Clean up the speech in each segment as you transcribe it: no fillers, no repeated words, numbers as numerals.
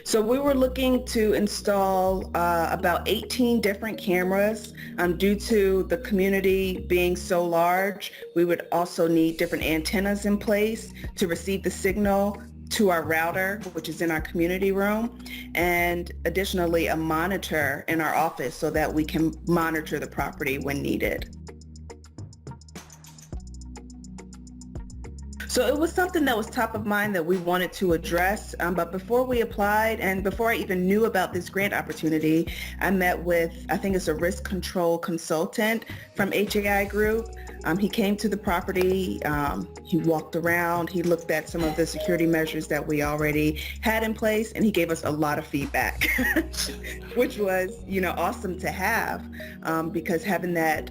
So we were looking to install about 18 different cameras. Due to the community being so large, we would also need different antennas in place to receive the signal to our router, which is in our community room, and additionally a monitor in our office so that we can monitor the property when needed. So it was something that was top of mind that we wanted to address. But before we applied and before I even knew about this grant opportunity, I met with, I think it's a risk control consultant from HAI Group. He came to the property, he walked around, he looked at some of the security measures that we already had in place, and he gave us a lot of feedback, which was, awesome to have, because having that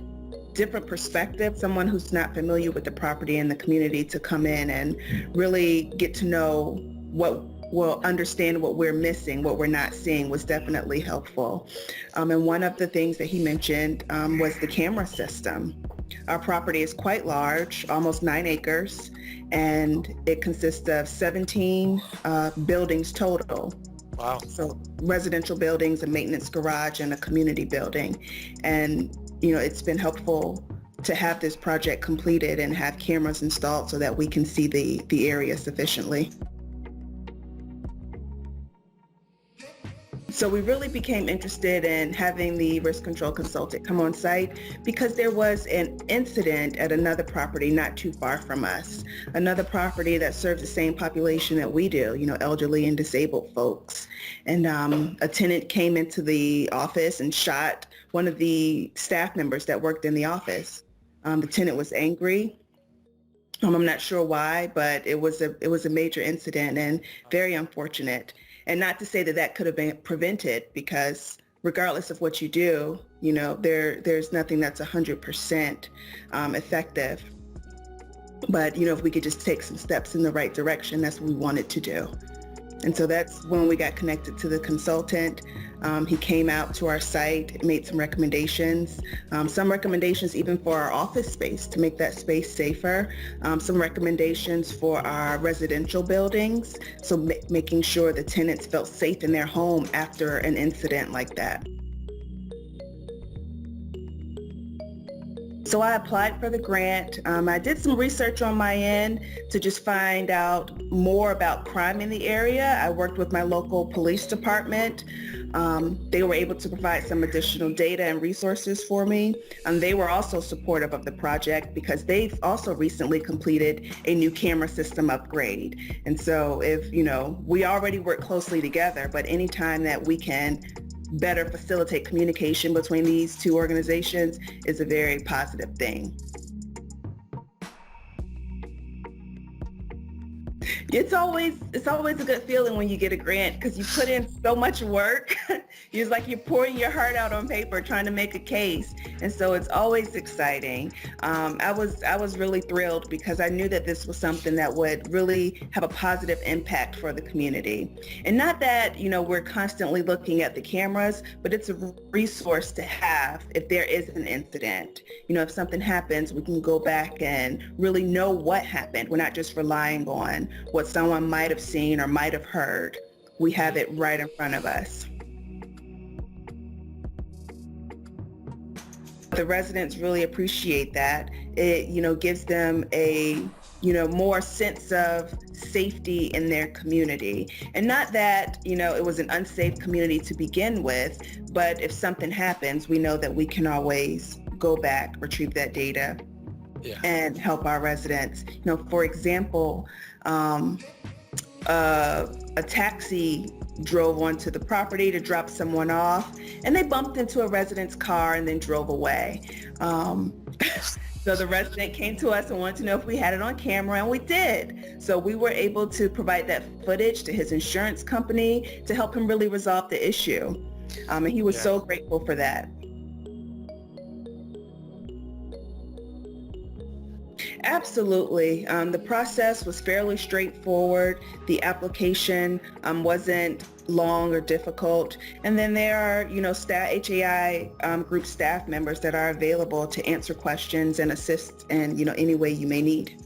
different perspective, someone who's not familiar with the property and the community to come in and really get to know what will understand what we're missing, what we're not seeing was definitely helpful. And one of the things that he mentioned was the camera system. Our property is quite large, almost 9 acres, and it consists of 17 buildings total. Wow. So residential buildings, a maintenance garage, and a community building. And it's been helpful to have this project completed and have cameras installed so that we can see the area sufficiently. So we really became interested in having the risk control consultant come on site because there was an incident at another property not too far from us, another property that serves the same population that we do, elderly and disabled folks. And a tenant came into the office and shot one of the staff members that worked in the office. The tenant was angry. I'm not sure why, but it was a major incident and very unfortunate. And not to say that could have been prevented, because regardless of what you do, there's nothing that's 100% effective. But, if we could just take some steps in the right direction, that's what we wanted to do. And so that's when we got connected to the consultant. He came out to our site, made some recommendations even for our office space to make that space safer, some recommendations for our residential buildings, so making sure the tenants felt safe in their home after an incident like that. So I applied for the grant. I did some research on my end to just find out more about crime in the area. I worked with my local police department. They were able to provide some additional data and resources for me. They were also supportive of the project because they've also recently completed a new camera system upgrade. And so we already work closely together, but anytime that we can better facilitate communication between these two organizations is a very positive thing. It's always a good feeling when you get a grant because you put in so much work. It's like you're pouring your heart out on paper trying to make a case. And so it's always exciting. I was really thrilled because I knew that this was something that would really have a positive impact for the community. And not that, we're constantly looking at the cameras, but it's a resource to have if there is an incident. If something happens, we can go back and really know what happened. We're not just relying on what someone might have seen or might have heard. We have it right in front of us. The residents really appreciate that. It, gives them a, more sense of safety in their community. And not that, it was an unsafe community to begin with, but if something happens, we know that we can always go back, retrieve that data, and help our residents. For example, a taxi drove onto the property to drop someone off, and they bumped into a resident's car and then drove away. So the resident came to us and wanted to know if we had it on camera, and we did. So we were able to provide that footage to his insurance company to help him really resolve the issue. And he was so grateful for that. Absolutely. The process was fairly straightforward. The application wasn't long or difficult. And then there are, HAI group staff members that are available to answer questions and assist in, any way you may need.